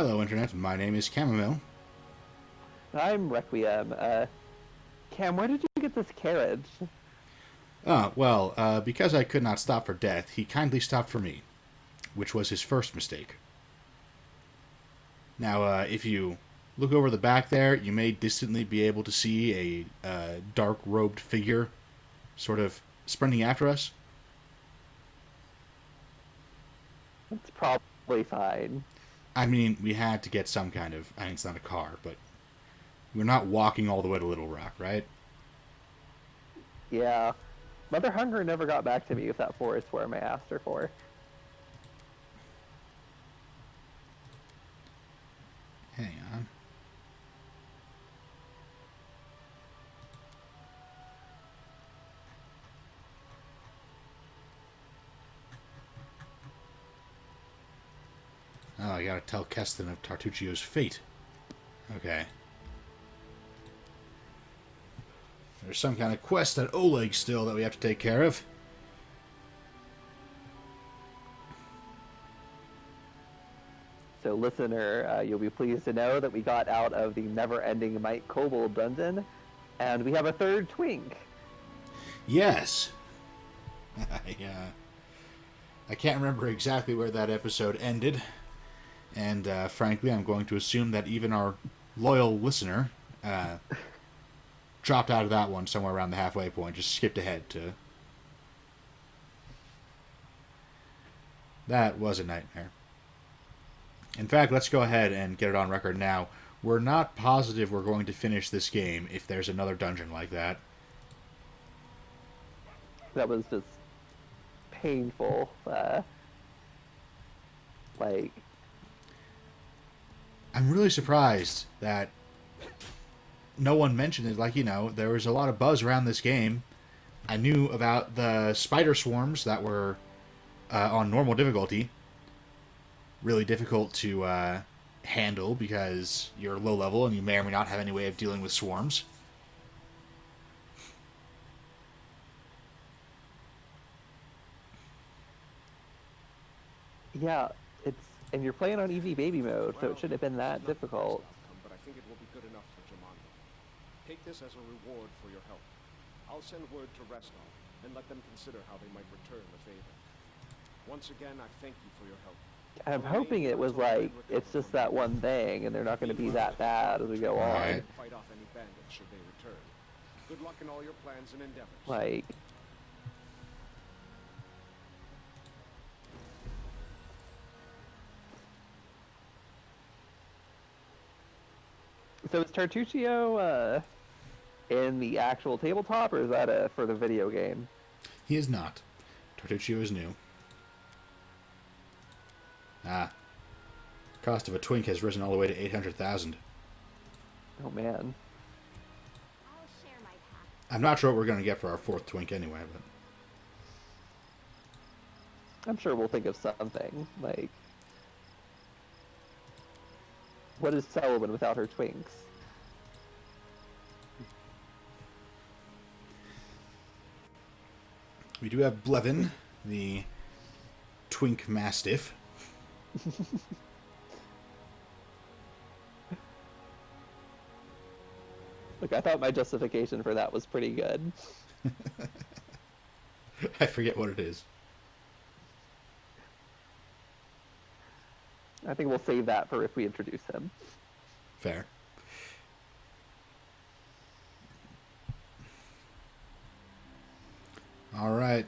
Hello, Internet. My name is Chamomile. I'm Requiem. Cam, where did you get this carriage? Because I could not stop for death, he kindly stopped for me, which was his first mistake. Now, if you look over the back there, you may distantly be able to see a dark-robed figure sort of sprinting after us. It's probably fine. I mean, we had to get some kind of... I mean, it's not a car, but we're not walking all the way to Little Rock, right? Yeah. Mother Hunger never got back to me with that forest worm I asked her for. Hang on. Oh, I gotta tell Keston of Tartuccio's fate. Okay. There's some kind of quest at Oleg still that we have to take care of. So, listener, you'll be pleased to know that we got out of the never-ending Mike Kobold dungeon, and we have a third twink. Yes. I can't remember exactly where that episode ended, and frankly, I'm going to assume that even our loyal listener dropped out of that one somewhere around the halfway point, just skipped ahead to... That was a nightmare. In fact, let's go ahead and get it on record now. We're not positive we're going to finish this game if there's another dungeon like that. That was just painful. Like, I'm really surprised that no one mentioned it. Like, you know, there was a lot of buzz around this game. I knew about the spider swarms that were on normal difficulty. Really difficult to handle because you're low level and you may or may not have any way of dealing with swarms. yeah, and you're playing on easy baby mode, so it shouldn't have been that difficult. But I think it will be good enough for Jemima. Take this as a reward for your help. I'll send word to Restov and let them consider how they might return the favor. Once again, I thank you for your help. I'm hoping it was like, it's just that one thing, and they're not going to be that bad as we go on. Right. Fight off any bandits should they return. Good luck in all your plans and endeavors. Like, so is Tartuccio in the actual tabletop, or is that for the video game? He is not. Tartuccio is new. Ah. Cost of a twink has risen all the way to 800,000. Oh man. I'll share my pack. I'm not sure what we're going to get for our fourth twink anyway, but... I'm sure we'll think of something. Like, what is Sullivan without her twinks? We do have Blevin, the twink mastiff. Look, I thought my justification for that was pretty good. I forget what it is. I think we'll save that for if we introduce him. Fair. All right.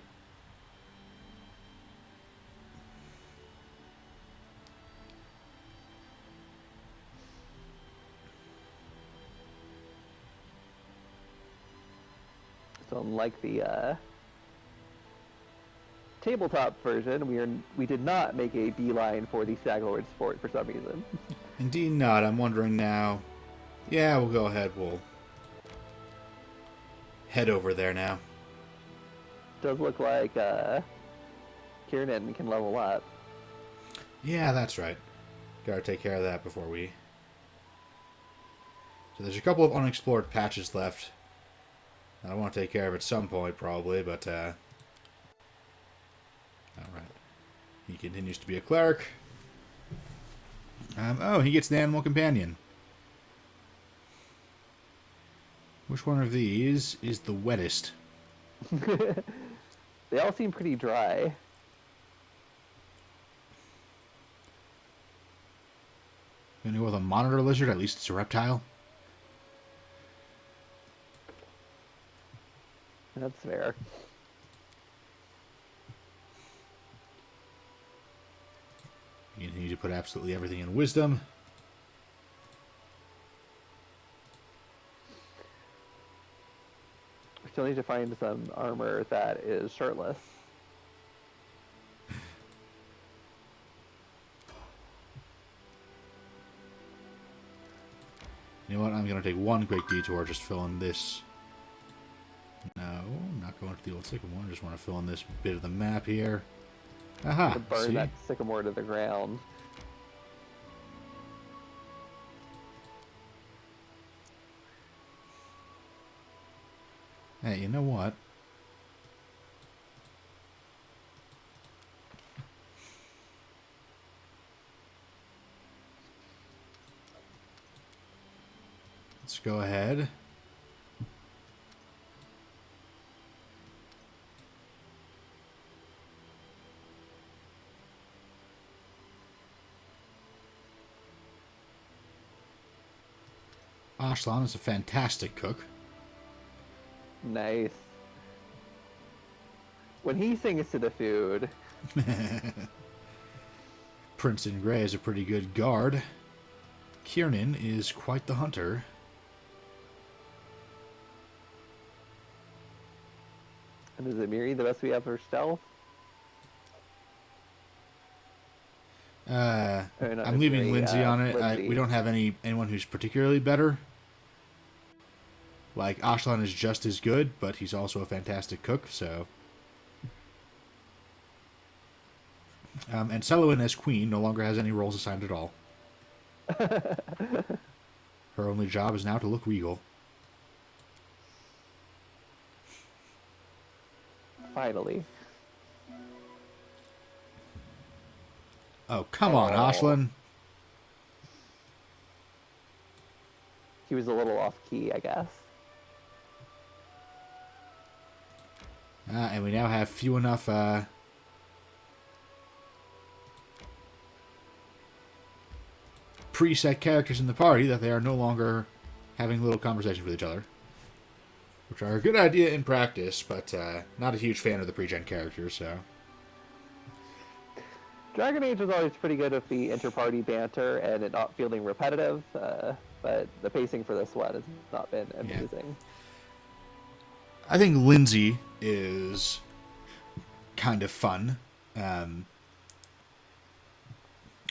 So unlike the tabletop version, we did not make a beeline for the Staglord sport for some reason. Indeed not. I'm wondering now. Yeah, we'll go ahead. We'll head over there now. Does look like Kiernan can level up. Yeah, that's right. Gotta take care of that before we... So there's a couple of unexplored patches left. I want to take care of at some point, probably, but, Alright. He continues to be a cleric. Oh, he gets the animal companion. Which one of these is the wettest? They all seem pretty dry. Gonna go with a monitor lizard, at least it's a reptile. That's fair. You need to put absolutely everything in wisdom. We still need to find some armor that is shirtless. You know what? I'm going to take one quick detour, just fill in this. No, not going to the old sycamore. Just want to fill in this bit of the map here. Aha, To burn see? that sycamore to the ground. Hey, you know what? Let's go ahead. Ashlan is a fantastic cook. Nice. When he sings to the food, Princeton Gray is a pretty good guard. Kiernan is quite the hunter. and is it Miri the best we have for stealth? Or not I'm leaving Miri, Lindsay on it. Lindsay. We don't have anyone who's particularly better. Like, Ashlan is just as good, but he's also a fantastic cook, so... and Selwyn as queen no longer has any roles assigned at all. Her only job is now to look regal. Finally. Oh, come on, Oh. Ashlan. He was a little off key, I guess. And we now have few enough preset characters in the party that they are no longer having little conversations with each other. Which are a good idea in practice, but not a huge fan of the pre-gen characters, so... Dragon Age was always pretty good with the inter-party banter and it not feeling repetitive, but the pacing for this one has not been amazing. I think Lindsay is kind of fun.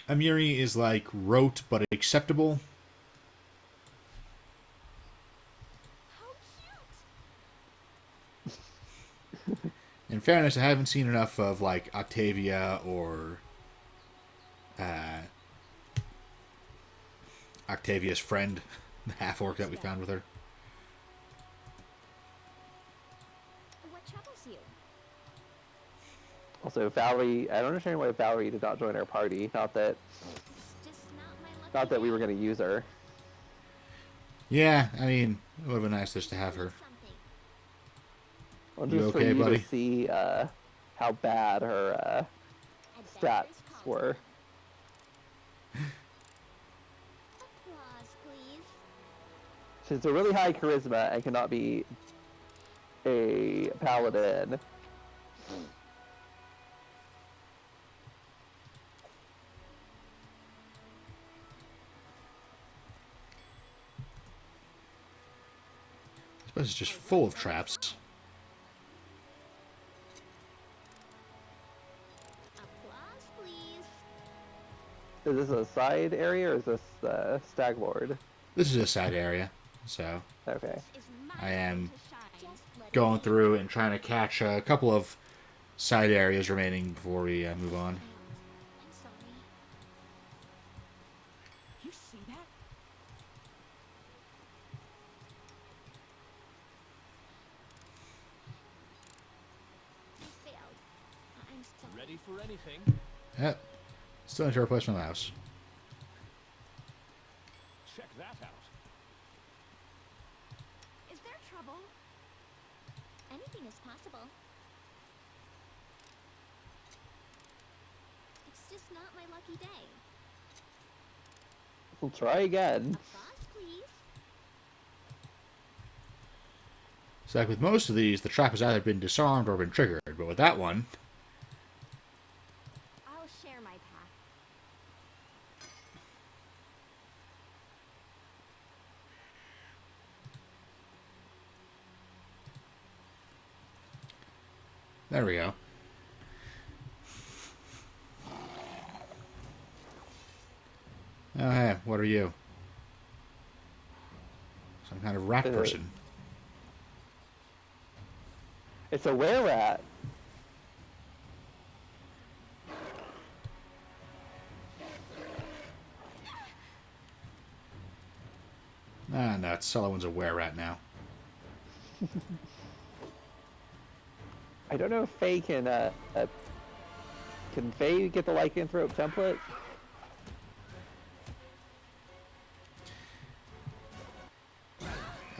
Amiri is like rote but acceptable. How cute! In fairness, I haven't seen enough of like Octavia or Octavia's friend, the half-orc that we found with her. What troubles you? Also, Valerie, I don't understand why Valerie did not join our party. Not that It's just not my lucky not that we day. were going to use her. Yeah, I mean, it would have been nice just to have her. Something. Well, You just for okay, you buddy? to see how stats Adventurous calls were. Applause, please. She's a really high charisma and cannot be a paladin. This place is just full of traps. Applause, please. Is this a side area or is this stag lord? This is a side area, so Okay. This is my I am time to shine. Just let it going be. through and trying to catch a couple of side areas remaining before we move on. I'm sorry. You see that? I failed. I'm sorry. Ready for anything? Yep. Still need to replace my mouse. not my lucky day. We'll try again. Applause, please. So like with most of these, the trap has either been disarmed or been triggered, but with that one, I'll share my path. there we go. Oh, hey, what are you? Some kind of rat person. It's a were-rat. Ah, no, Sullivan's a were-rat now. I don't know if Faye can Faye get the lycanthrope template?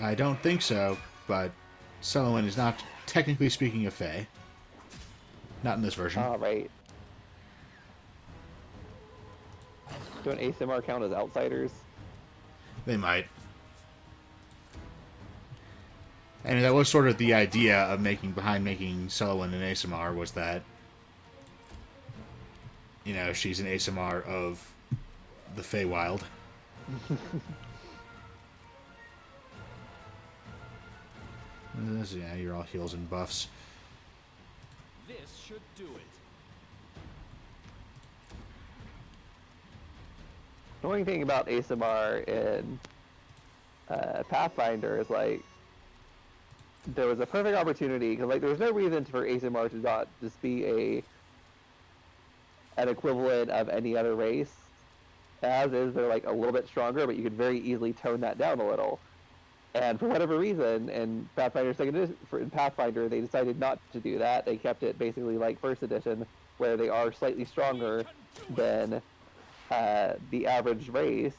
I don't think so, but Sullivan is not technically speaking a Fae. Not in this version. All right. Don't ASMR count as outsiders? They might. And that was sort of the idea of behind making Sullivan an ASMR was that, you know, she's an ASMR of the Feywild. Yeah, you're all heals and buffs. This should do it. The only thing about ASMR in Pathfinder is like there was a perfect opportunity because like there was no reason for ASMR to not just be an equivalent of any other race. As is, they're like a little bit stronger, but you could very easily tone that down a little. And for whatever reason, in Pathfinder, they decided not to do that. They kept it basically like First Edition, where they are slightly stronger than the average race.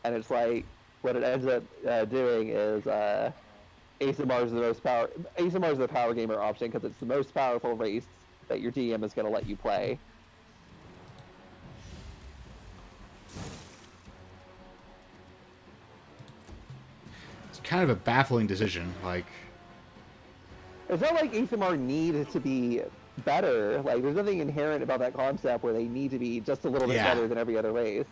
And it's like what it ends up doing is ASMR is ASMR is the power gamer option because it's the most powerful race that your DM is going to let you play. Kind of a baffling decision. Like, it's not like ASMR needs to be better. Like, there's nothing inherent about that concept where they need to be just a little bit better than every other race.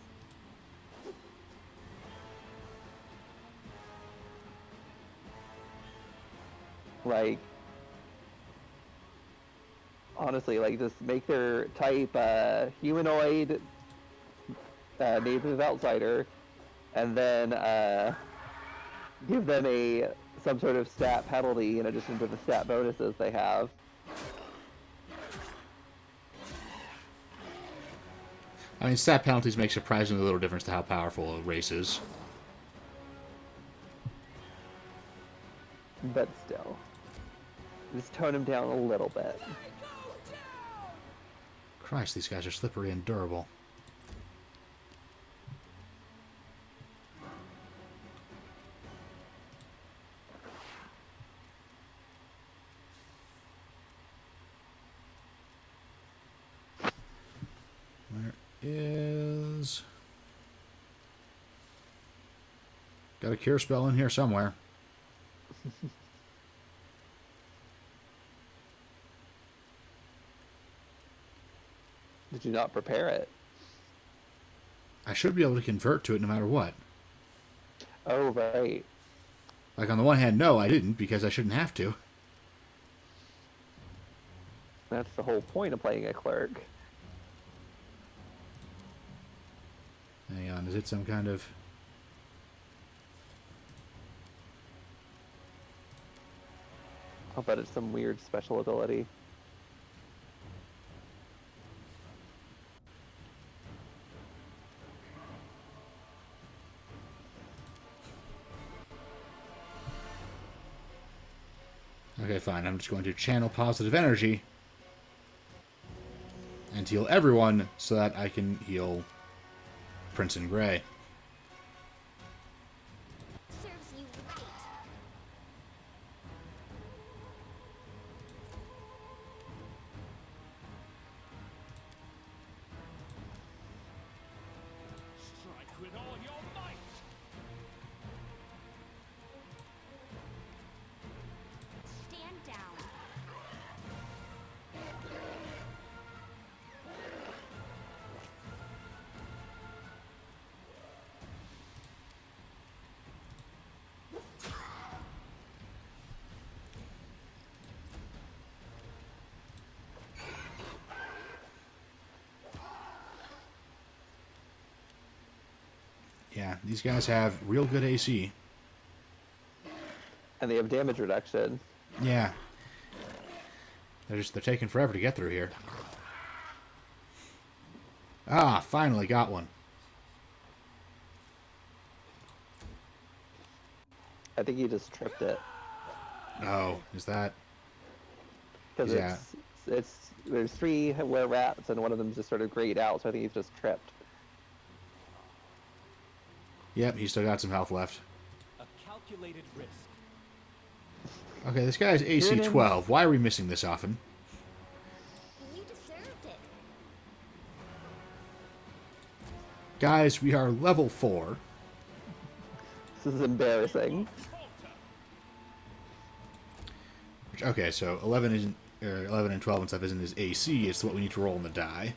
Like, honestly, like, just make their type humanoid, native outsider, and then give them some sort of stat penalty in addition to the stat bonuses they have. I mean, stat penalties make surprisingly little difference to how powerful a race is. But still, just tone them down a little bit. Christ, these guys are slippery and durable. Is got a cure spell in here somewhere. Did you not prepare it? I should be able to convert to it no matter what. Oh, right. Like, on the one hand, no, I didn't, because I shouldn't have to. That's the whole point of playing a cleric. Hang on, is it some kind of... I'll bet it's some weird special ability. Okay, fine, I'm just going to channel positive energy and heal everyone so that I can heal Prince in Grey. Serves you right. Yeah, these guys have real good AC. And they have damage reduction. Yeah. They're taking forever to get through here. Ah, finally got one. I think he just tripped it. Oh, is that... Because Yeah. there's 3 were rats and one of them just sort of grayed out, so I think he's just tripped. Yep, he's still got some health left. A calculated risk. Okay, this guy's AC Kieran. 12. Why are we missing this often? You deserved it. Guys, we are level 4. This is embarrassing. Okay, so 11 isn't, 11 and 12 and stuff isn't his AC. It's what we need to roll on the die.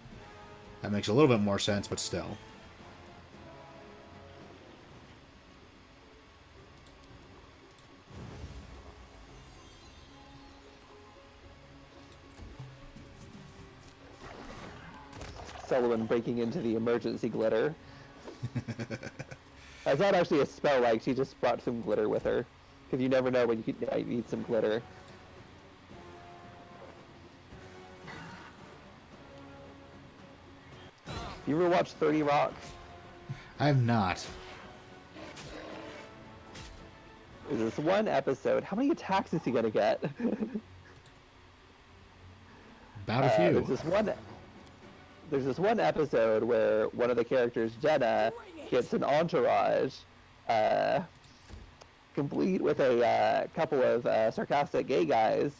That makes a little bit more sense, but still. Sullivan breaking into the emergency glitter. That's not actually a spell, like, she just brought some glitter with her. Because you never know when you might need some glitter. You ever watch 30 Rock? I have not. There's this one episode. How many attacks is he gonna get? About a few. There's this one episode where one of the characters, Jenna, gets an entourage, complete with a couple of sarcastic gay guys,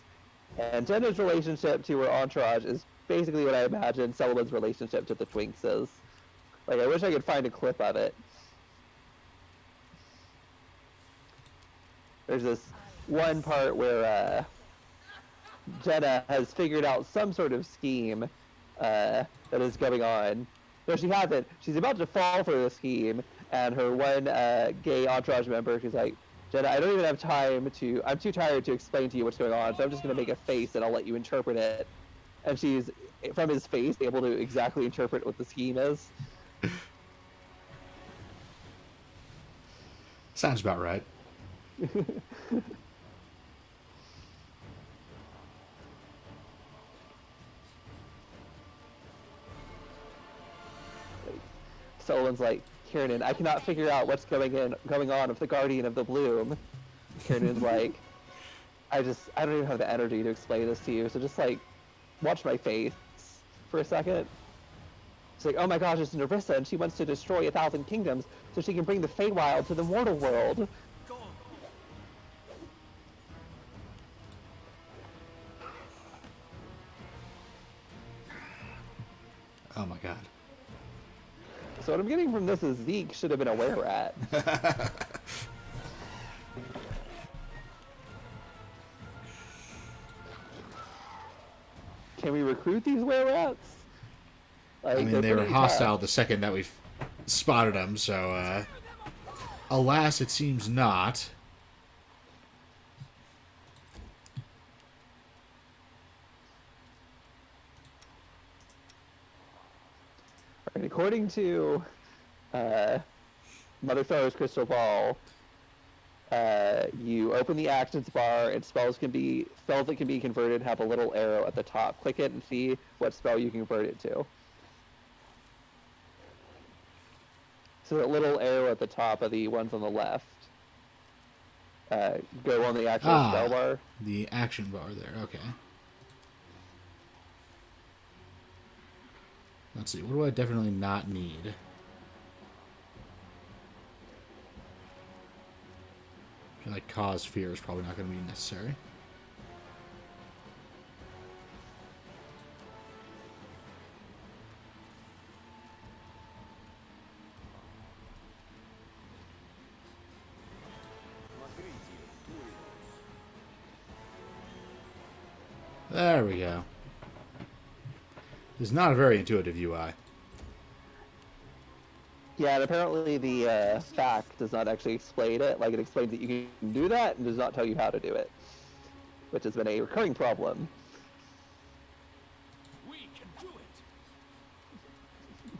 and Jenna's relationship to her entourage is basically what I imagine Sullivan's relationship to the Twinks is. Like, I wish I could find a clip of it. There's this one part where Jenna has figured out some sort of scheme that is going on. No, she hasn't. She's about to fall for the scheme, and her one gay entourage member, she's like, Jenna, I don't even have time to... I'm too tired to explain to you what's going on, so I'm just going to make a face and I'll let you interpret it. And she's, from his face, able to exactly interpret what the scheme is. Sounds about right. Sullivan's like, Kieran, I cannot figure out what's going on with the Guardian of the Bloom. Kieran's like, I don't even have the energy to explain this to you, so just like, watch my face for a second. She's like, oh my gosh, it's Nerissa, and she wants to destroy 1,000 kingdoms so she can bring the Feywild to the mortal world. Oh my god. So what I'm getting from this is Zeke should have been a were-rat. Can we recruit these were-rats? Like, I mean, they were pretty hostile tough. the second that we spotted them, so, alas, it seems not. And according to Mother Thor's crystal ball, you open the actions bar and spells that can be converted have a little arrow at the top. Click it and see what spell you can convert it to. So that little arrow at the top of the ones on the left. Go on the actual spell bar. The action bar there, okay. Let's see, what do I definitely not need? I feel like cause fear is probably not going to be necessary. There we go. It's not a very intuitive UI. Yeah, and apparently the fact does not actually explain it. Like, it explains that you can do that and does not tell you how to do it, which has been a recurring problem. We can do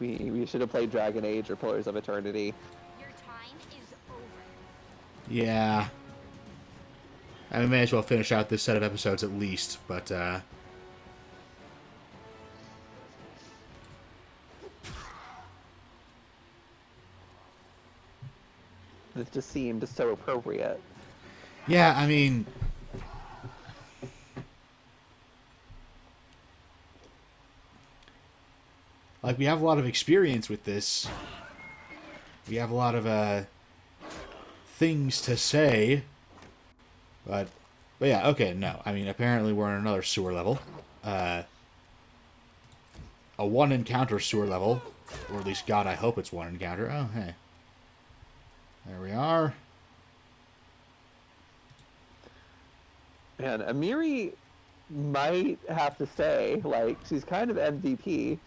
it. We should have played Dragon Age or Pillars of Eternity. Your Yeah. I may as well finish out this set of episodes at least, but, It just seemed so appropriate. yeah, I mean... Like, we have a lot of experience with this. We have a lot of, things to say. But yeah, okay, no. I mean, apparently we're on another sewer level. A one encounter sewer level. Or at least, God, I hope it's one encounter. Oh, hey. There we are. Man, Amiri might have to say, like, she's kind of MVP.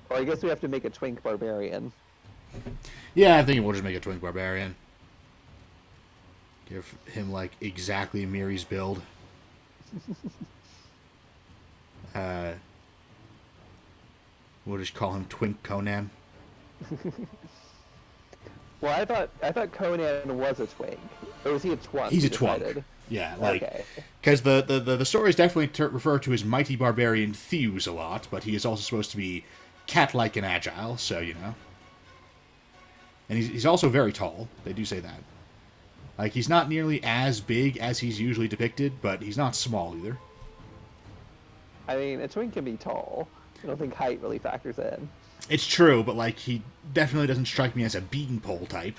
Or I guess we have to make a twink barbarian. Yeah, I think we'll just make a twink barbarian. Give him, like, exactly Miri's build. We'll just call him Twink Conan. Well, I thought Conan was a twink. Or was he a twunk? He's a decided? twunk. Yeah, like... Okay. Because the stories definitely refer to his mighty barbarian Thews a lot, but he is also supposed to be cat-like and agile, so, you know. And he's also very tall. They do say that. Like, he's not nearly as big as he's usually depicted, but he's not small either. I mean, a twink can be tall. I don't think height really factors in. It's true, but, like, he definitely doesn't strike me as a bean pole type.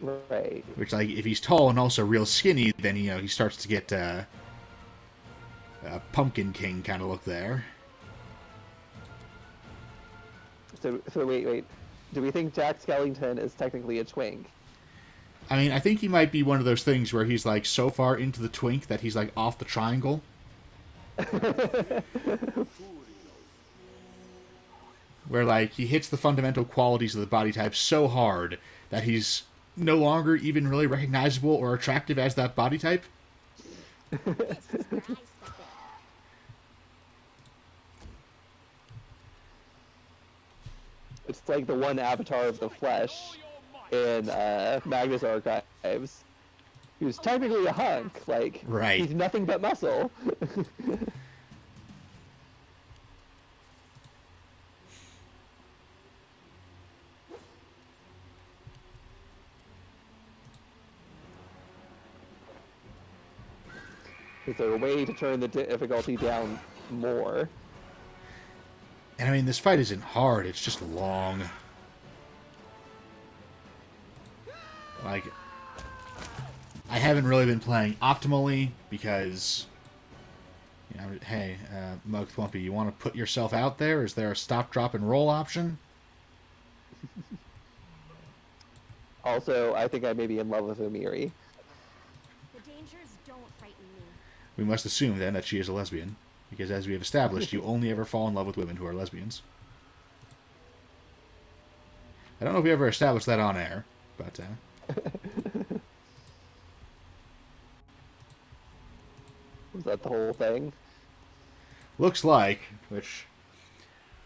Right. Which, like, if he's tall and also real skinny, then, you know, he starts to get a Pumpkin King kind of look there. So wait. Do we think Jack Skellington is technically a twink? I mean, I think he might be one of those things where he's, like, so far into the twink that he's, like, off the triangle. Where, like, he hits the fundamental qualities of the body type so hard that he's no longer even really recognizable or attractive as that body type. It's like the one avatar of the flesh in Magnus Archives. He was technically a hunk. Like, right. He's nothing but muscle. Is there a way to turn the difficulty down more? And I mean, this fight isn't hard, it's just long. Like, I haven't really been playing optimally because, you know, hey, Mug Thwumpy, you want to put yourself out there? Is there a stop, drop, and roll option? Also, I think I may be in love with Amiri. The dangers don't frighten me. We must assume, then, that she is a lesbian. Because as we have established, you only ever fall in love with women who are lesbians. I don't know if we ever established that on air, but... Was that the whole thing? Looks like, which...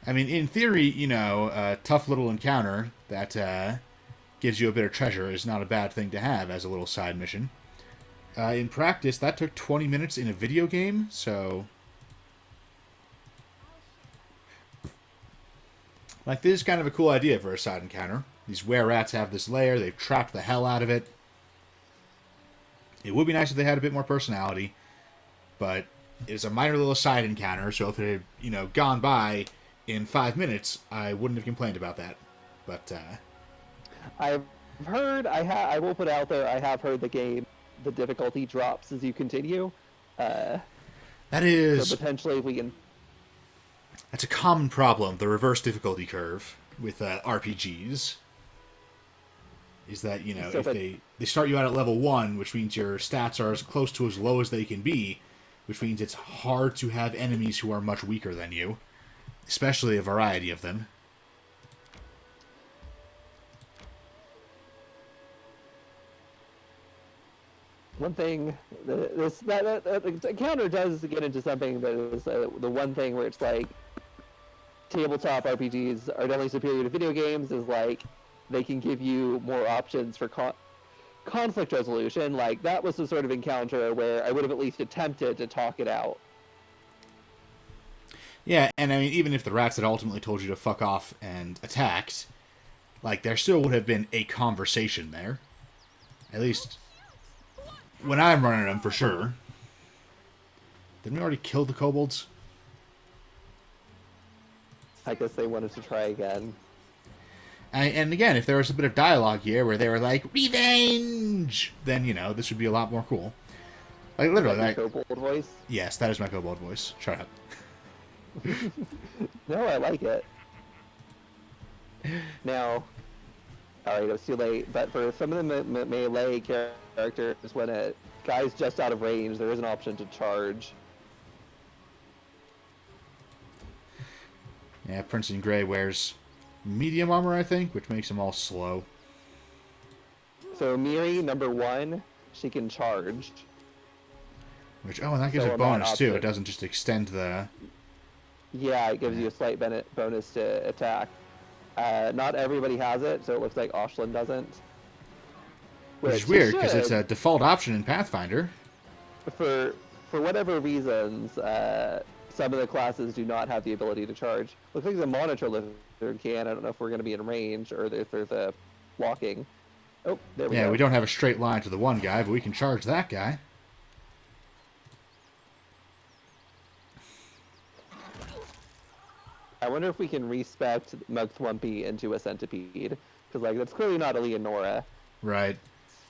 I mean, in theory, you know, a tough little encounter that gives you a bit of treasure is not a bad thing to have as a little side mission. In practice, that took 20 minutes in a video game, so... Like, this is kind of a cool idea for a side encounter. These were-rats have this lair, they've trapped the hell out of it. It would be nice if they had a bit more personality, but it's a minor little side encounter, so if it had, you know, gone by in 5 minutes, I wouldn't have complained about that. But, I've heard, I will put out there, I have heard the difficulty drops as you continue. that is... So potentially if we can... That's a common problem, the reverse difficulty curve with RPGs. Is that, you know, So if they start you out at level 1, which means your stats are as close to as low as they can be, which means it's hard to have enemies who are much weaker than you, especially a variety of them. One thing, that encounter does get into something that is the one thing where it's like, tabletop RPGs are definitely superior to video games, is like, they can give you more options for conflict resolution. Like, that was the sort of encounter where I would have at least attempted to talk it out. Yeah, and I mean, even if the rats had ultimately told you to fuck off and attacked, like, there still would have been a conversation there. At least when I'm running them, for sure. Didn't we already kill the kobolds? I guess they wanted to try again. And again, if there was a bit of dialogue here where they were like, revenge! Then, you know, this would be a lot more cool. Like, literally, Like like... your kobold voice? Yes, that is my kobold voice. Shut up. No, I like it. Now, alright, it was too late, but for some of the melee characters, when a guy's just out of range, there is an option to charge. Yeah, Prince in Grey wears medium armor, I think, which makes him all slow. So Miri, number 1, she can charge. Which, oh, and that gives So a I'm not bonus, too. opposite. It doesn't just extend the... Yeah, it gives you a slight bonus to attack. Not everybody has it, so it looks like Oshlin doesn't. Which is he weird, because it's should. a default option in Pathfinder. For whatever reasons, some of the classes do not have the ability to charge. Looks like the monitor lizard can. I don't know if we're going to be in range or if there's a blocking. Oh, there we go. Yeah, we don't have a straight line to the one guy, but we can charge that guy. I wonder if we can respect Mugthwumpy into a centipede. Because, like, that's clearly not a Leonora. Right.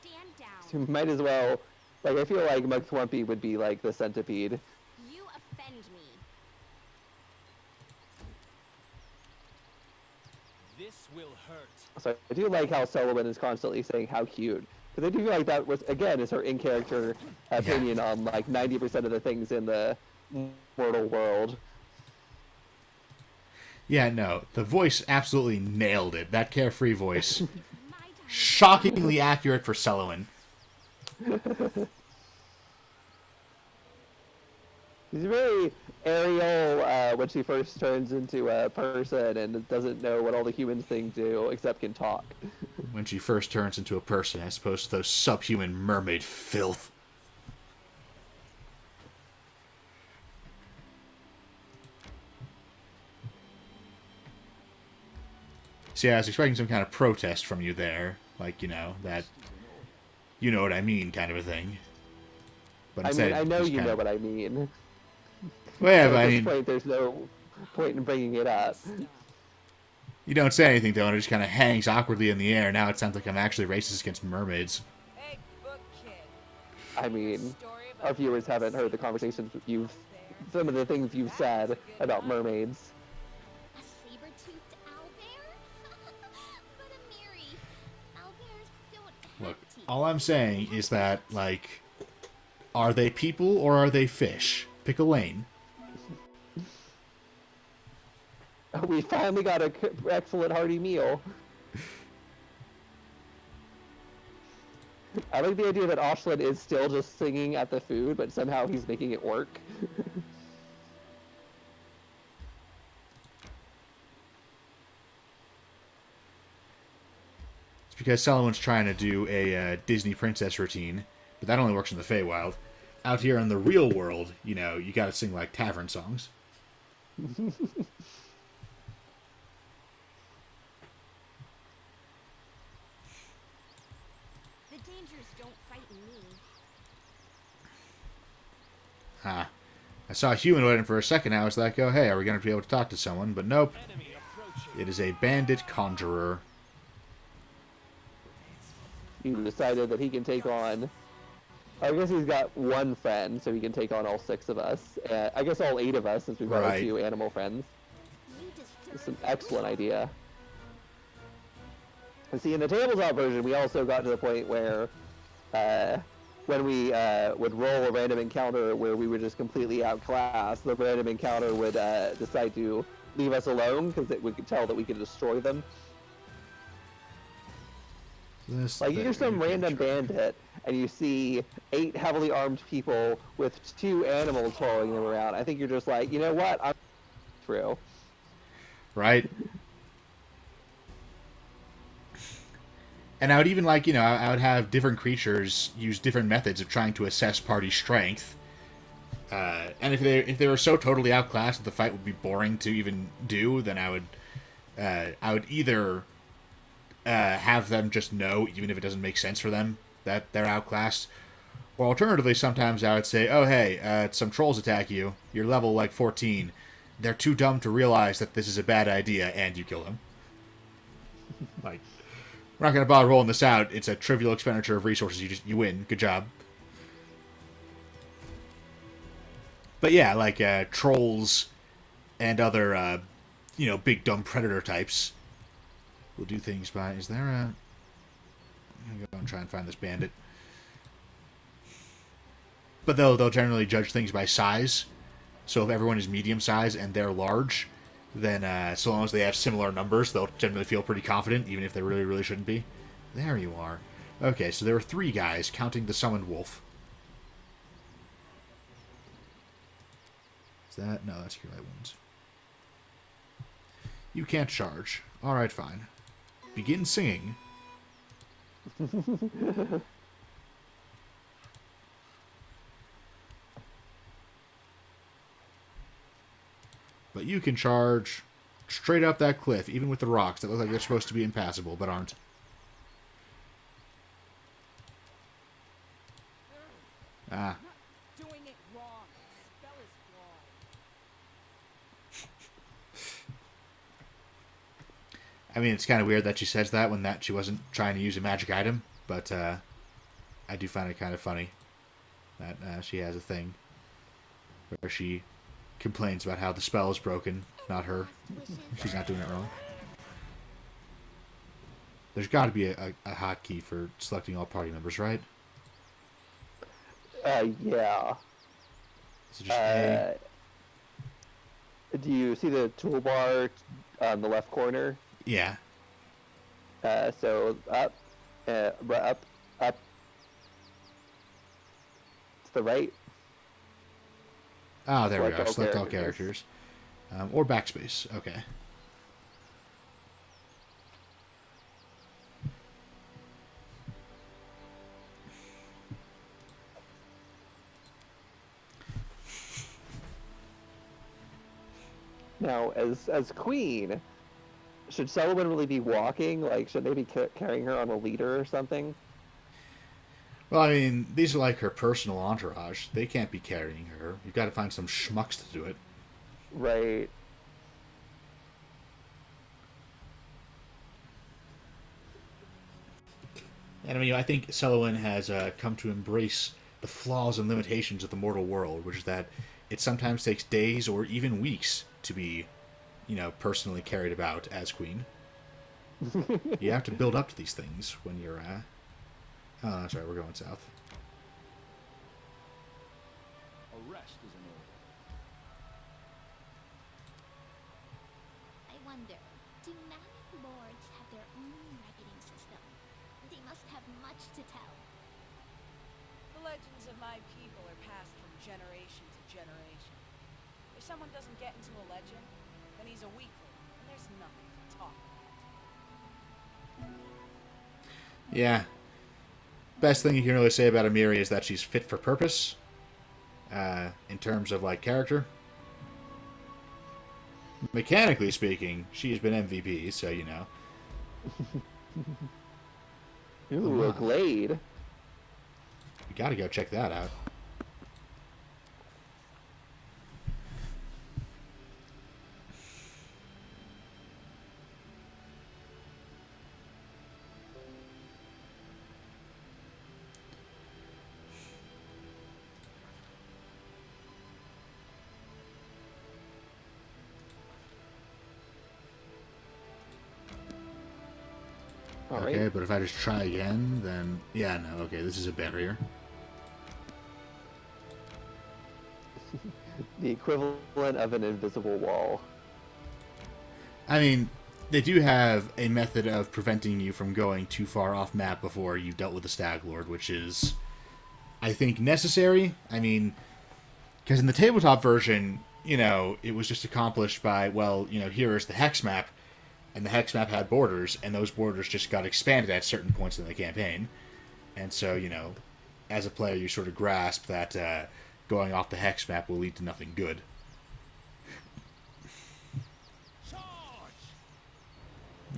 Stand down. So we might as well... Like, I feel like Mugthwumpy would be, like, the centipede. You offend me. This will hurt. So I do like how Sullivan is constantly saying how cute. Because I do feel like that was, again, is her in-character opinion on, like, 90% of the things in the mortal world. Yeah, no. The voice absolutely nailed it. That carefree voice. My time. Shockingly accurate for Selwyn. She's very Ariel when she first turns into a person and doesn't know what all the human things do except can talk. When she first turns into a person, as opposed to those subhuman mermaid filth. See, I was expecting some kind of protest from you there. Like, you know, that... You know what I mean kind of a thing. But I instead, mean, I know just you kind know of... what I mean. Well, yeah, So but at I this mean... point, there's no point in bringing it up. You don't say anything, though, and it just kind of hangs awkwardly in the air. Now it sounds like I'm actually racist against mermaids. Hey, book kid. I mean, Story about our viewers haven't heard the conversations some of the things you've said about mermaids. A saber-toothed owlbear? But a Miri. Owlbears don't have Look, teeth. all I'm saying is that, like... Are they people or are they fish? Pick a lane. We finally got an excellent hearty meal. I like the idea that Oshlin is still just singing at the food, but somehow he's making it work. It's because Solomon's trying to do a Disney princess routine, but that only works in the Feywild. Out here in the real world, you know, you gotta sing like tavern songs. The dangers don't frighten me. Ah. I saw a humanoid for a second. I was like, oh, hey, are we going to be able to talk to someone? But nope. Enemy approaching. It is a bandit conjurer. He decided that he can take on... I guess he's got one friend, so he can take on all 6 of us. I guess all 8 of us, since we've got Right. a few animal friends. You It's an disturb excellent idea. And see, in the tabletop version, we also got to the point where, when we would roll a random encounter where we were just completely outclassed, the random encounter would decide to leave us alone because we could tell that we could destroy them. Like, you're some random bandit, and you see 8 heavily armed people with 2 animals following them around. I think you're just like, you know what? I'm through. Right? And I would even like, I would have different creatures use different methods of trying to assess party strength. And if they were so totally outclassed that the fight would be boring to even do, then I would either have them just know, even if it doesn't make sense for them, that they're outclassed. Or alternatively, sometimes I would say, oh, hey, some trolls attack you. You're level, 14. They're too dumb to realize that this is a bad idea, and you kill them. Like, we're not going to bother rolling this out. It's a trivial expenditure of resources. You win. Good job. But yeah, trolls and other, big dumb predator types will do things by... Is there a... I'm going to go and try and find this bandit. But they'll generally judge things by size. So if everyone is medium size and they're large, then so long as they have similar numbers, they'll generally feel pretty confident, even if they really, really shouldn't be. There you are. Okay, so there were 3 guys, counting the summoned wolf. Is that... No, that's Cure Light Wounds. You can't charge. Alright, fine. Begin singing. But you can charge straight up that cliff, even with the rocks that look like they're supposed to be impassable, but aren't. Ah. Doing it wrong. Spell is flawed. I mean, it's kind of weird that she says that when she wasn't trying to use a magic item, but I do find it kind of funny that she has a thing where she complains about how the spell is broken, not her. She's not doing it wrong. There's got to be a hotkey for selecting all party members, right? Yeah. Is it just A? Do you see the toolbar on the left corner? Yeah. So up, up, up. To the right. Oh, there we Select go. all Select all characters. characters. Or backspace. Okay. Now, as queen, should Sullivan really be walking? Like, should they be carrying her on a leader or something? Well, I mean, these are like her personal entourage. They can't be carrying her. You've got to find some schmucks to do it. Right. And I mean, I think Selwyn has come to embrace the flaws and limitations of the mortal world, which is that it sometimes takes days or even weeks to be, personally carried about as queen. You have to build up to these things when you're... Oh, that's right, we're going south. Arrest is in order. I wonder, do magic lords have their own reckoning system? They must have much to tell. The legends of my people are passed from generation to generation. If someone doesn't get into a legend, then he's a weakling, and there's nothing to talk about. Yeah. Best thing you can really say about Amiri is that she's fit for purpose. In terms of, character. Mechanically speaking, she's been MVP, so you know. Ooh, a glade. We gotta go check that out. All Okay, right. but if I just try again, then... Yeah, no, okay, this is a barrier. The equivalent of an invisible wall. I mean, they do have a method of preventing you from going too far off map before you've dealt with the Stag Lord, which is, I think, necessary. I mean, because in the tabletop version, it was just accomplished by, well, here is the hex map. and the hex map had borders, and those borders just got expanded at certain points in the campaign. And so, you know, as a player, you sort of grasp that going off the hex map will lead to nothing good.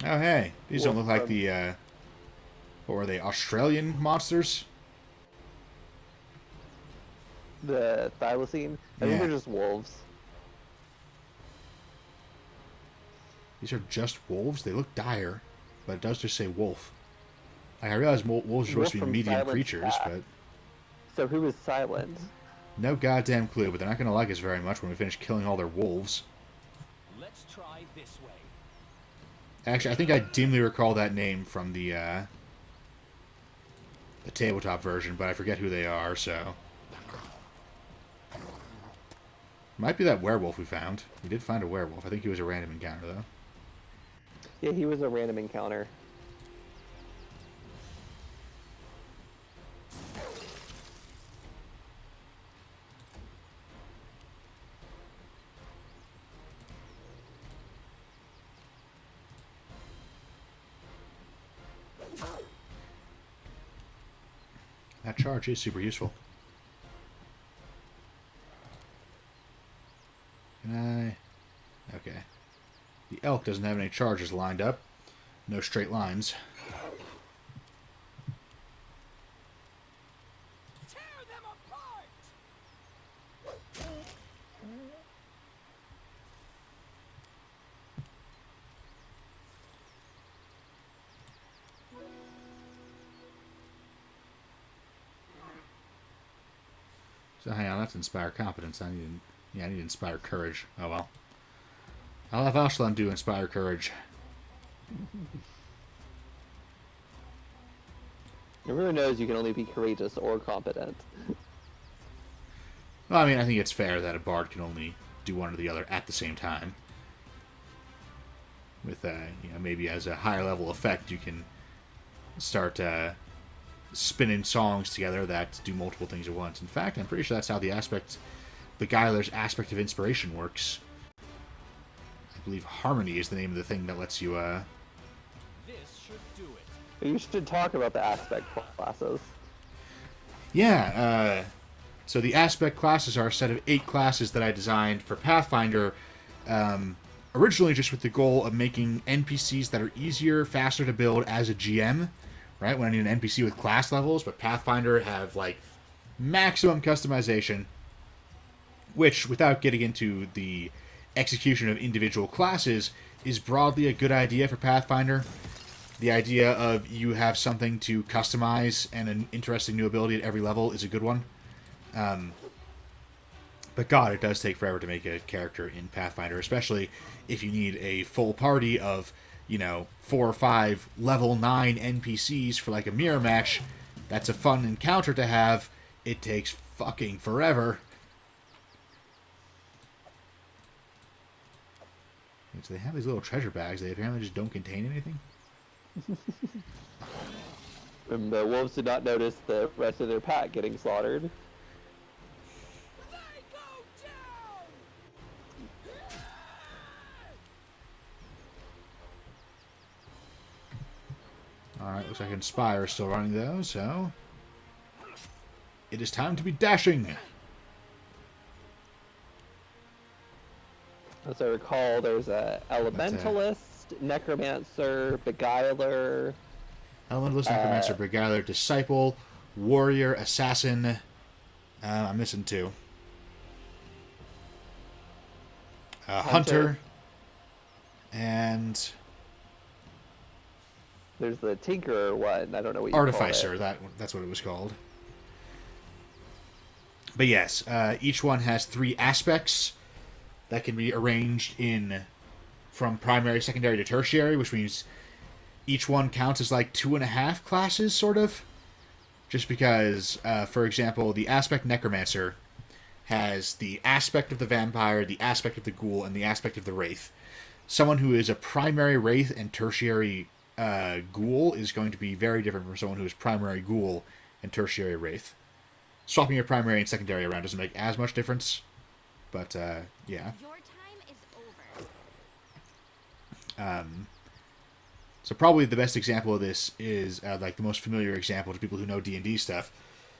Oh, hey. These don't look like the, what were they, Australian monsters? The thylacine? I think Yeah. they're just wolves. These are just wolves? They look dire, but it does just say wolf. Like, I realize wolves are supposed to be Wolf from medium Silent creatures, Pack. but So who is silent? no goddamn clue. But they're not going to like us very much when we finish killing all their wolves. Let's try this way. Actually, I think I dimly recall that name from the tabletop version, but I forget who they are, so... Might be that werewolf we found. We did find a werewolf. I think he was a random encounter, though. Yeah, he was a random encounter. That charge is super useful. Can I... Okay. The elk doesn't have any charges lined up. No straight lines. Tear them apart! So hang on, that's inspire competence. I need to inspire courage. Oh well. I'll have Ashlan do inspire courage. Everyone knows you can only be courageous or competent. Well, I mean, I think it's fair that a bard can only do one or the other at the same time. With, you know, maybe as a higher level effect, you can start spinning songs together that do multiple things at once. In fact, I'm pretty sure that's how the Beguiler's aspect of inspiration works. I believe harmony is the name of the thing that lets you, This should do it. But you should talk about the aspect classes. Yeah, so the aspect classes are a set of 8 classes that I designed for Pathfinder, originally just with the goal of making NPCs that are easier, faster to build as a GM, right? When I need an NPC with class levels, but Pathfinder have, like, maximum customization, which, without getting into the execution of individual classes, is broadly a good idea for Pathfinder. The idea of you have something to customize and an interesting new ability at every level is a good one. But God, it does take forever to make a character in Pathfinder, especially if you need a full party of, you know, 4 or 5 level 9 NPCs for like a mirror match. That's a fun encounter to have. It takes fucking forever. So they have these little treasure bags. They apparently just don't contain anything. And the wolves did not notice the rest of their pack getting slaughtered. They go down! Alright, looks like Inspire is still running though, so... It is time to be dashing! As I recall, there's a elementalist, necromancer, beguiler. Elementalist, Necromancer, Beguiler, Disciple, Warrior, Assassin. I'm missing 2. Hunter. And There's the tinkerer one. I don't know what you Artificer. call it. That's what it was called. But yes, each one has 3 aspects that can be arranged in from primary, secondary to tertiary, which means each one counts as like 2.5 classes, sort of. Just because, for example, the aspect Necromancer has the aspect of the vampire, the aspect of the ghoul, and the aspect of the wraith. Someone who is a primary wraith and tertiary ghoul is going to be very different from someone who is primary ghoul and tertiary wraith. Swapping your primary and secondary around doesn't make as much difference, but yeah. Your time is over. So probably the best example of this is like the most familiar example to people who know D&D stuff.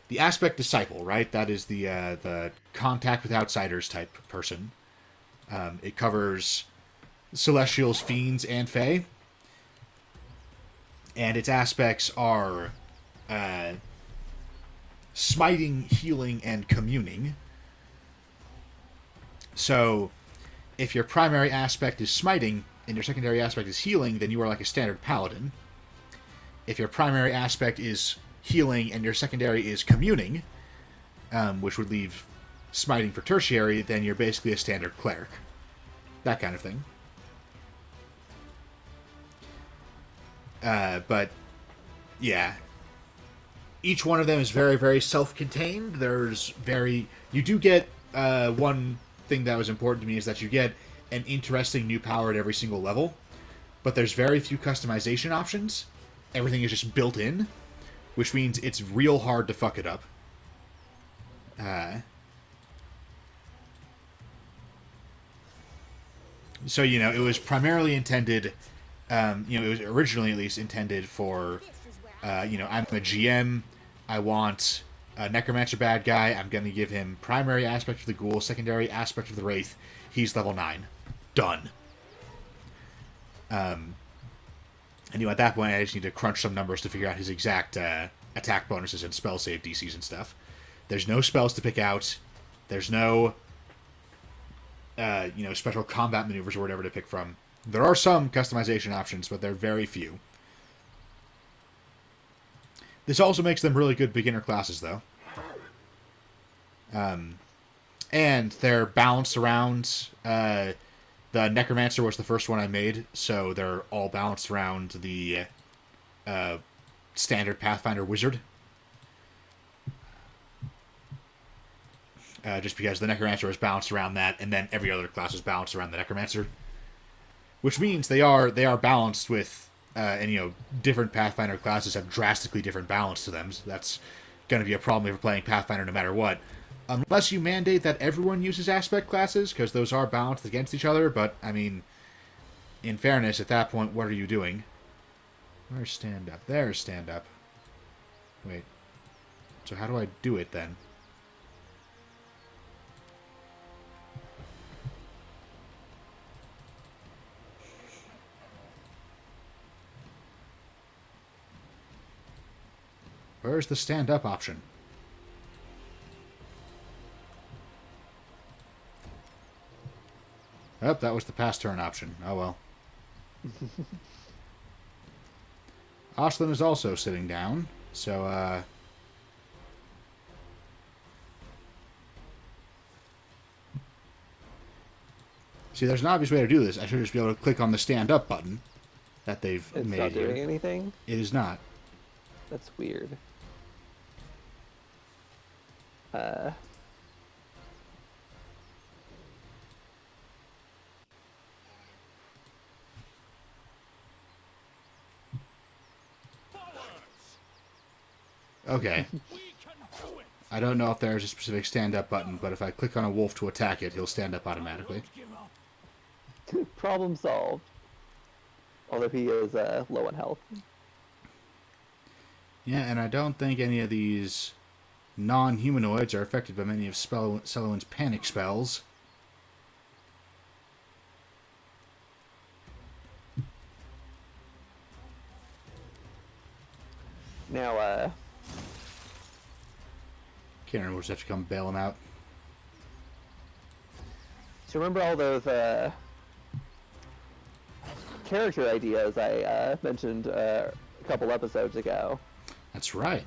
The Aspect Disciple, right? That is the contact with outsiders type person. It covers Celestials, Fiends, and Fae. And its aspects are smiting, healing, and communing. So, if your primary aspect is smiting and your secondary aspect is healing, then you are like a standard paladin. If your primary aspect is healing and your secondary is communing, which would leave smiting for tertiary, then you're basically a standard cleric. That kind of thing. But, yeah. Each one of them is very, very self-contained. You do get, one thing that was important to me is that you get an interesting new power at every single level, but there's very few customization options. Everything is just built in, which means it's real hard to fuck it up. So, it was primarily intended, it was originally at least intended for, I'm a GM, I want a Necromancer bad guy, I'm going to give him primary aspect of the Ghoul, secondary aspect of the Wraith, he's level 9. Done. And at that point, I just need to crunch some numbers to figure out his exact attack bonuses and spell save DCs and stuff. There's no spells to pick out. There's no, special combat maneuvers or whatever to pick from. There are some customization options, but they're very few. This also makes them really good beginner classes, though. And they're balanced around... the Necromancer was the first one I made, so they're all balanced around the standard Pathfinder Wizard. Just because the Necromancer is balanced around that, and then every other class is balanced around the Necromancer. Which means they are balanced with... and, different Pathfinder classes have drastically different balance to them. So that's going to be a problem if you're playing Pathfinder no matter what. Unless you mandate that everyone uses aspect classes, because those are balanced against each other, but, in fairness, at that point, what are you doing? Where's stand-up? There's stand-up. Wait. So how do I do it, then? Where's the stand-up option? Oh, that was the pass turn option. Oh well. Aslan is also sitting down, so, See, there's an obvious way to do this. I should just be able to click on the stand-up button that they've It's made not doing here. anything? It is not. That's weird. Okay. I don't know if there's a specific stand-up button, but if I click on a wolf to attack it, he'll stand up automatically. Problem solved. Although he is low on health. Yeah, and I don't think any of these non-humanoids are affected by many of Selwyn's panic spells. Now, Karen will just have to come bail him out. so remember all those character ideas I mentioned a couple episodes ago? That's right.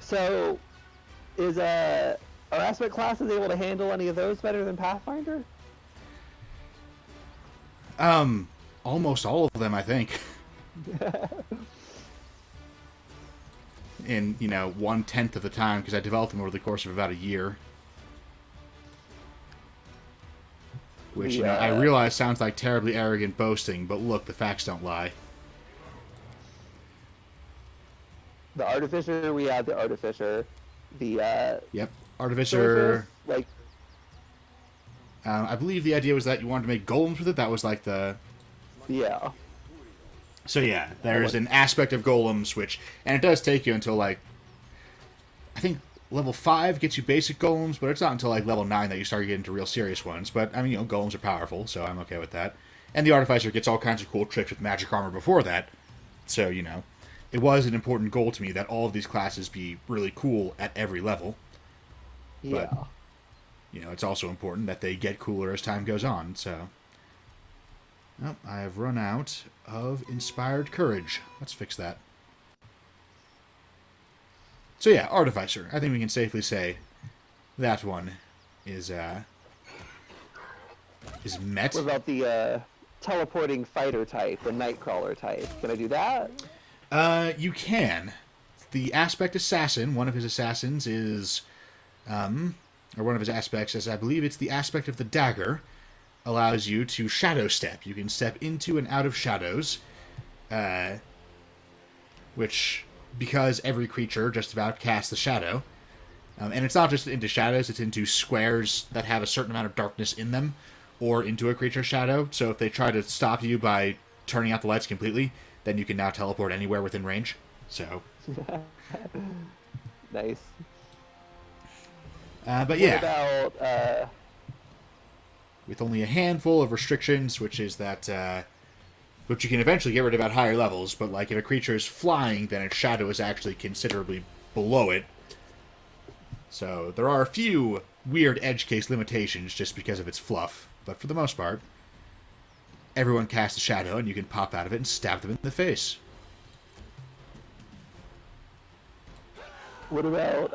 So, are aspect classes able to handle any of those better than Pathfinder? Almost all of them, I think. In, 1/10 of the time, because I developed them over the course of about a year. Which, I realize sounds like terribly arrogant boasting, but look, the facts don't lie. The Artificer, we had the Artificer. The, Yep. Artificer... Sorceress, I believe the idea was that you wanted to make golems with it. That was like the... Yeah. So yeah, there's an aspect of golems and it does take you until like, I think level 5 gets you basic golems, but it's not until like level 9 that you start getting into real serious ones. But I mean, golems are powerful, so I'm okay with that. And the Artificer gets all kinds of cool tricks with magic armor before that. So, it was an important goal to me that all of these classes be really cool at every level. Yeah. But, it's also important that they get cooler as time goes on, so... Oh, I have run out of Inspired Courage. Let's fix that. So yeah, Artificer. I think we can safely say that one is met. What about the teleporting fighter type, the Nightcrawler type? Can I do that? You can. The aspect assassin, one of his assassins is, or one of his aspects is, I believe it's the aspect of the dagger, allows you to shadow step. You can step into and out of shadows, which, because every creature just about casts a shadow, and it's not just into shadows, it's into squares that have a certain amount of darkness in them, or into a creature's shadow. So if they try to stop you by turning out the lights completely, then you can now teleport anywhere within range. So, nice. But yeah, What about with only a handful of restrictions, which is that, which you can eventually get rid of at higher levels, but like if a creature is flying, then its shadow is actually considerably below it. So there are a few weird edge case limitations just because of its fluff, but for the most part, everyone casts a shadow and you can pop out of it and stab them in the face. What about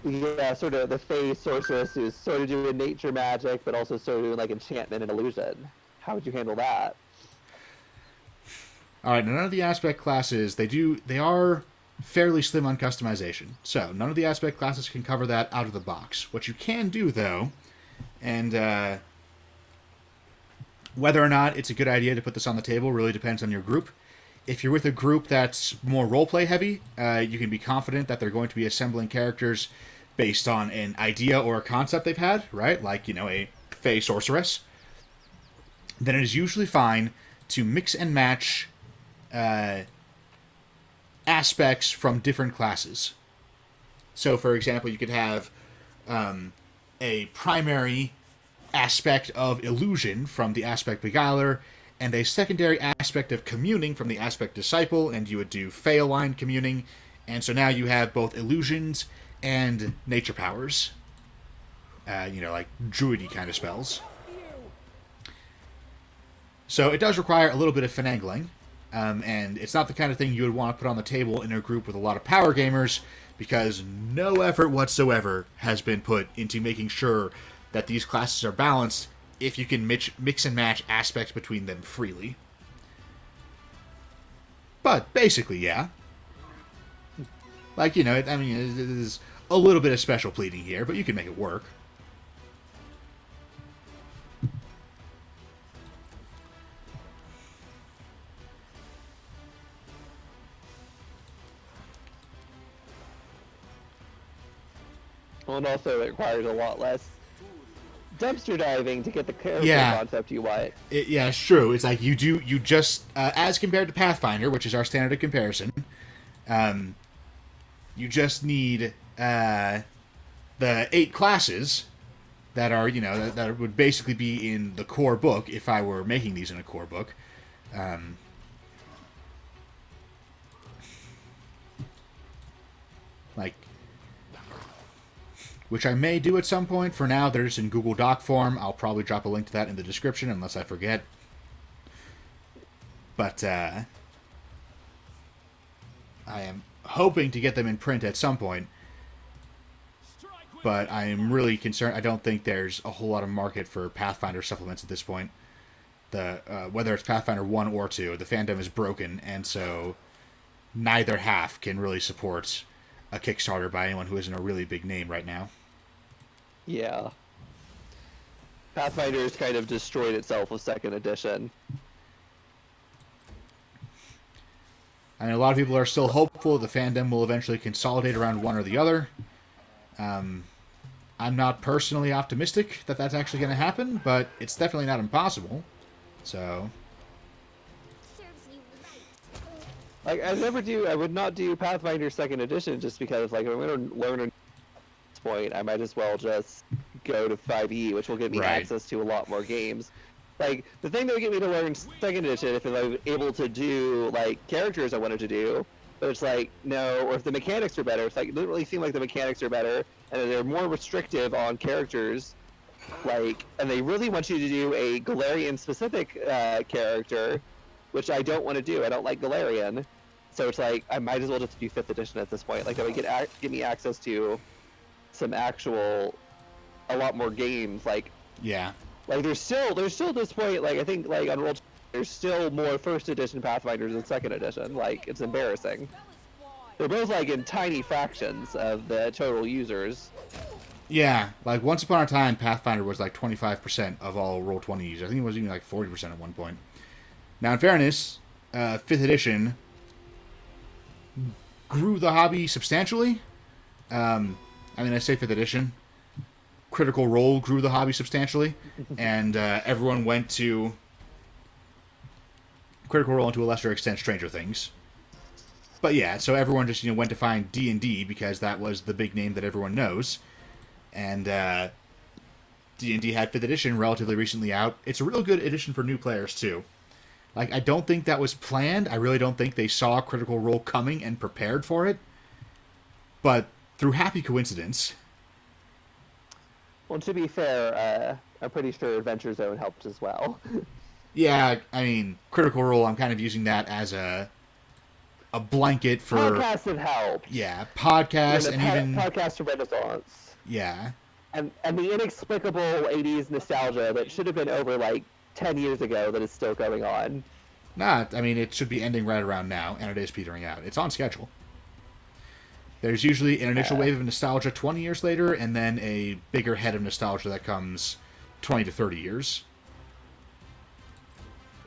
yeah, sort of the Fey sorceress who's sort of doing nature magic, but also sort of doing like enchantment and illusion? How would you handle that? Alright, none of the aspect classes, they are fairly slim on customization. So, none of the aspect classes can cover that out of the box. What you can do, though, and whether or not it's a good idea to put this on the table really depends on your group. If you're with a group that's more roleplay heavy, you can be confident that they're going to be assembling characters based on an idea or a concept they've had, right? Like, a Fey sorceress. Then it is usually fine to mix and match aspects from different classes. So, for example, you could have a primary aspect of illusion from the aspect Beguiler, and a secondary aspect of communing from the aspect Disciple, and you would do Fey-aligned communing, and so now you have both illusions and nature powers. Like druidy kind of spells. So it does require a little bit of finagling, and it's not the kind of thing you would want to put on the table in a group with a lot of power gamers, because no effort whatsoever has been put into making sure that these classes are balanced if you can mix and match aspects between them freely. But basically, yeah. Like, it is a little bit of special pleading here, but you can make it work. Well, and also it requires a lot less dumpster diving to get the character concept you want. Yeah, it's true. It's like you just, as compared to Pathfinder, which is our standard of comparison, you just need the 8 classes that are, that would basically be in the core book if I were making these in a core book. Which I may do at some point. For now, they're just in Google Doc form. I'll probably drop a link to that in the description, unless I forget. But, I am hoping to get them in print at some point. But I am really concerned. I don't think there's a whole lot of market for Pathfinder supplements at this point. Whether it's Pathfinder 1 or 2, the fandom is broken, and so neither half can really support a Kickstarter by anyone who isn't a really big name right now. Yeah. Pathfinder's kind of destroyed itself with 2nd edition. I mean, a lot of people are still hopeful the fandom will eventually consolidate around one or the other. I'm not personally optimistic that that's actually going to happen, but it's definitely not impossible. So, Like I would not do Pathfinder Second Edition just because like if I'm going to learn at this point, I might as well just go to 5e, which will give me Right. access to a lot more games. Like the thing that would get me to learn Second Edition if I'm able to do like characters I wanted to do, but it's like no, or if the mechanics are better, it's like it doesn't really seem like the mechanics are better, and they're more restrictive on characters. Like, and they really want you to do a Galarian specific character, which I don't want to do. I don't like Galarian, so it's like I might as well just do 5th edition at this point. Like, that would give me access to some actual, a lot more games. Yeah. Like there's still at this point. Like I think like on Roll, there's still more 1st edition Pathfinders than 2nd edition. Like it's embarrassing. They're both like in tiny fractions of the total users. Yeah, like once upon a time, Pathfinder was like 25% of all Roll20 users. I think it was even like 40% at one point. Now, in fairness, 5th edition grew the hobby substantially. I mean, I say 5th edition. Critical Role grew the hobby substantially, and everyone went to Critical Role and to a lesser extent Stranger Things. But yeah, so everyone just went to find D&D because that was the big name that everyone knows. And D&D had 5th edition relatively recently out. It's a real good edition for new players, too. Like, I don't think that was planned. I really don't think they saw Critical Role coming and prepared for it. But through happy coincidence... Well, to be fair, I'm pretty sure Adventure Zone helped as well. Yeah, I mean, Critical Role, I'm kind of using that as a blanket for... Podcasts have helped. Yeah, podcasts and even... Podcast Renaissance. Yeah. And the inexplicable 80s nostalgia that should have been over like 10 years ago that is still going on. I mean, it should be ending right around now, and it is petering out. It's on schedule. There's usually an initial wave of nostalgia 20 years later, and then a bigger head of nostalgia that comes 20 to 30 years.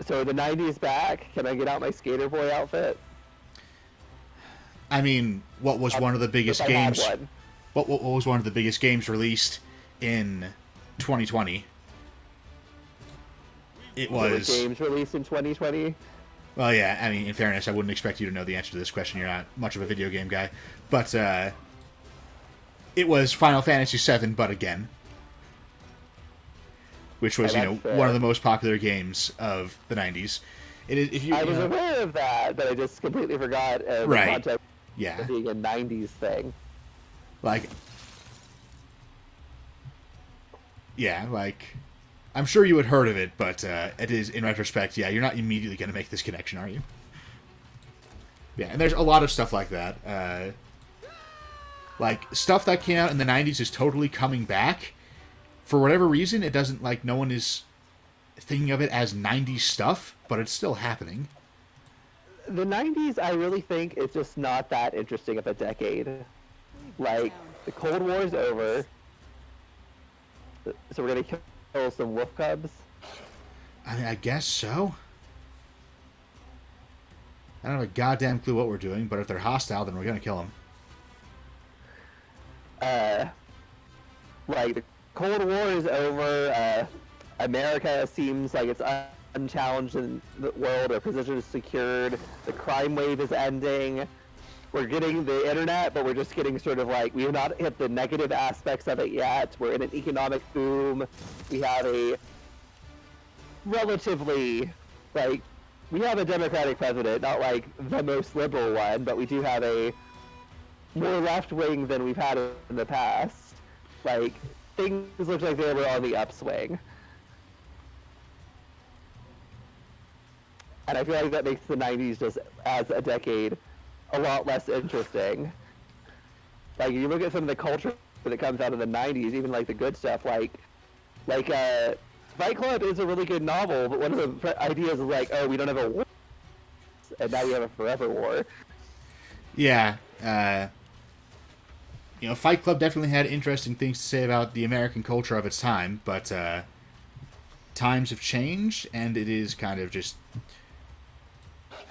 So the 90s back? Can I get out my Skater Boy outfit? I mean, what was one of the biggest games... One. What was one of the biggest games released in 2020? It was... games released in 2020? Well, yeah, I mean, in fairness, I wouldn't expect you to know the answer to this question. You're not much of a video game guy. But, it was Final Fantasy VII, but again. Which was, one of the most popular games of the 90s. I was aware of that, but I just completely forgot the concept of being a 90s thing. Like, yeah, like, I'm sure you had heard of it, but it is, in retrospect, yeah, you're not immediately going to make this connection, are you? Yeah, and there's a lot of stuff like that. Like, stuff that came out in the 90s is totally coming back. For whatever reason, it doesn't, like, no one is thinking of it as 90s stuff, but it's still happening. The 90s, I really think, is just not that interesting of a decade. Like, the Cold War is over, so we're gonna kill some wolf cubs. I mean, I guess so. I don't have a goddamn clue what we're doing, but if they're hostile, then we're gonna kill them. Like, the Cold War is over, America seems like it's unchallenged in the world, our position is secured, the crime wave is ending. We're getting the internet, but we're just getting sort of like, we have not hit the negative aspects of it yet. We're in an economic boom. We have a relatively, like, we have a Democratic president, not like the most liberal one, but we do have a more left-wing than we've had in the past. Like, things look like they were on the upswing. And I feel like that makes the 90s just, as a decade, a lot less interesting. Like, you look at some of the culture that comes out of the 90s, even like the good stuff, like Fight Club is a really good novel, but one of the ideas is like, oh, we don't have a war, and now we have a forever war. Yeah, Fight Club definitely had interesting things to say about the American culture of its time, but times have changed, and it is kind of just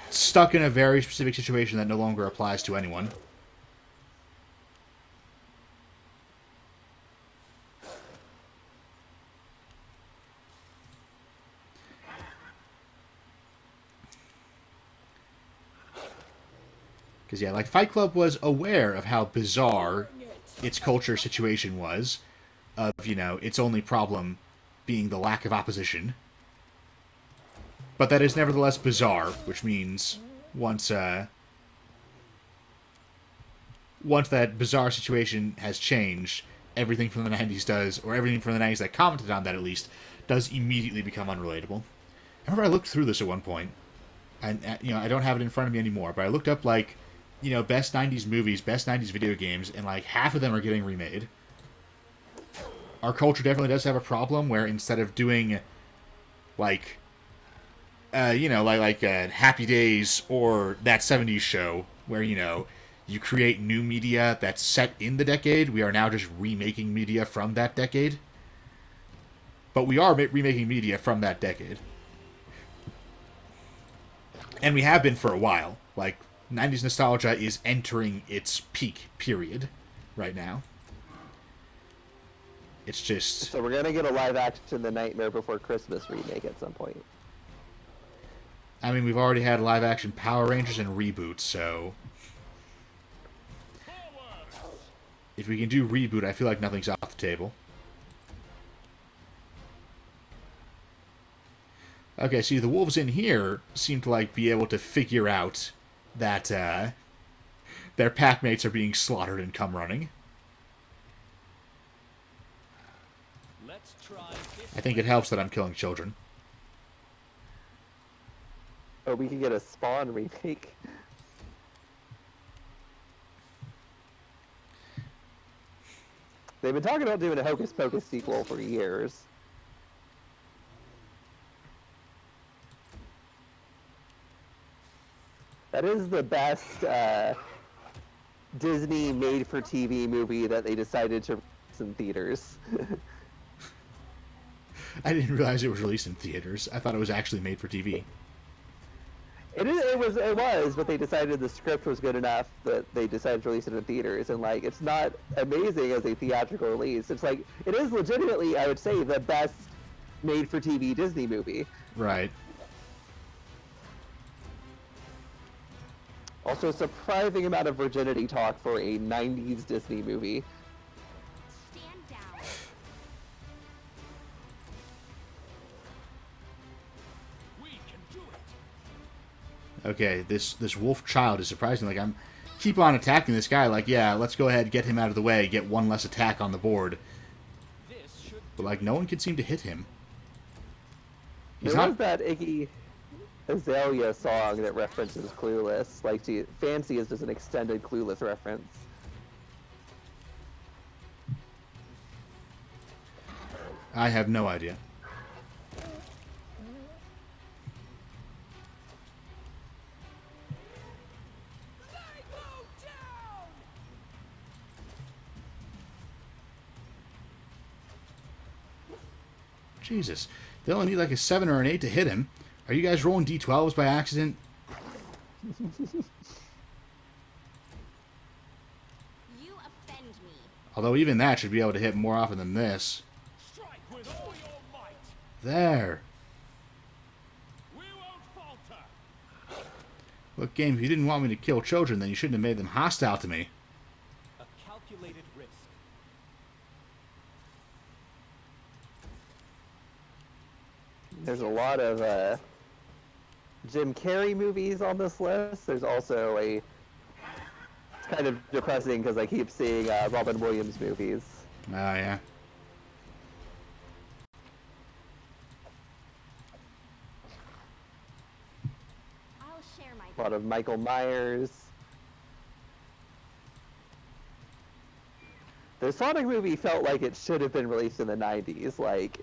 stuck in a very specific situation that no longer applies to anyone. Because, yeah, like, Fight Club was aware of how bizarre its culture situation was, of, you know, its only problem being the lack of opposition. But that is nevertheless bizarre, which means once that bizarre situation has changed, everything from the 90s does, or everything from the 90s that commented on that at least, does immediately become unrelatable. I remember I looked through this at one point, and you know, I don't have it in front of me anymore, but I looked up, like, you know, best 90s movies, best 90s video games, and, like, half of them are getting remade. Our culture definitely does have a problem where instead of doing, like, you know, like Happy Days or That 70s Show, where, you know, you create new media that's set in the decade, we are now just remaking media from that decade. But we are remaking media from that decade. And we have been for a while. Like, 90s nostalgia is entering its peak period right now. It's just... So we're gonna get a live action The Nightmare Before Christmas remake at some point. I mean, we've already had live action Power Rangers and reboots, so... If we can do reboot, I feel like nothing's off the table. Okay, see, the wolves in here seem to, like, be able to figure out that, their packmates are being slaughtered and come running. Let's try this I think it helps that I'm killing children. Oh, we could get a Spawn remake. They've been talking about doing a Hocus Pocus sequel for years. That is the best Disney made-for-TV movie that they decided to release in theaters. I didn't realize it was released in theaters. I thought it was actually made for TV. It was, but they decided the script was good enough that they decided to release it in theaters, and like it's not amazing as a theatrical release. It's like it is legitimately, I would say, the best made-for-TV Disney movie. Right. Also, a surprising amount of virginity talk for a 90s Disney movie. Stand down. we can do it. Okay, this wolf child is surprising. Like, I'm keep on attacking this guy. Like, yeah, let's go ahead, get him out of the way, get one less attack on the board. This should But, like, no one can seem to hit him. He's There not... was that Iggy Azalea song that references Clueless. Like, Fancy is just an extended Clueless reference. I have no idea. Jesus. They only need like a 7 or an 8 to hit him. Are you guys rolling D12s by accident? You offend me. Although even that should be able to hit more often than this. strike with all your might. There. We won't falter. Look, game, if you didn't want me to kill children, then you shouldn't have made them hostile to me. A calculated risk. There's a lot of Jim Carrey movies on this list. There's also it's kind of depressing because I keep seeing Robin Williams movies. Oh, yeah. I'll share my. A lot of Michael Myers. The Sonic movie felt like it should have been released in the 90s. Like,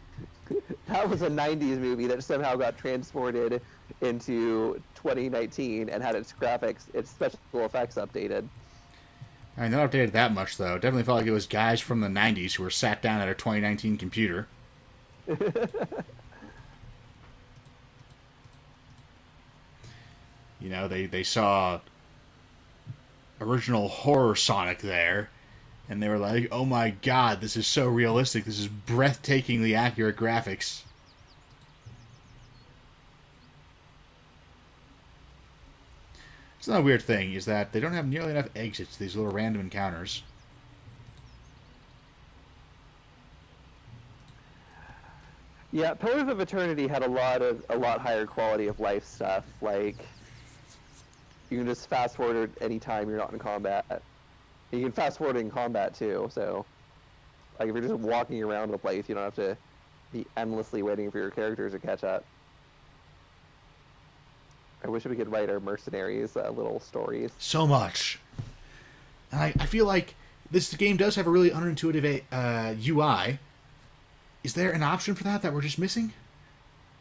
that was a 90s movie that somehow got transported into 2019 and had its graphics, its special effects updated. I mean, not updated that much, though. Definitely felt like it was guys from the 90s who were sat down at a 2019 computer. You know, they saw original horror Sonic there, and they were like, oh my god, this is so realistic. This is breathtakingly accurate graphics. It's It's not a weird thing, is that they don't have nearly enough exits to these little random encounters. Yeah, Pillars of Eternity had a lot higher quality of life stuff. Like, you can just fast forward at any time you're not in combat. You can fast forward in combat too. So, like, if you're just walking around the place, you don't have to be endlessly waiting for your characters to catch up. I wish we could write our mercenaries little stories. So much. And I feel like this game does have a really unintuitive UI. Is there an option for that we're just missing?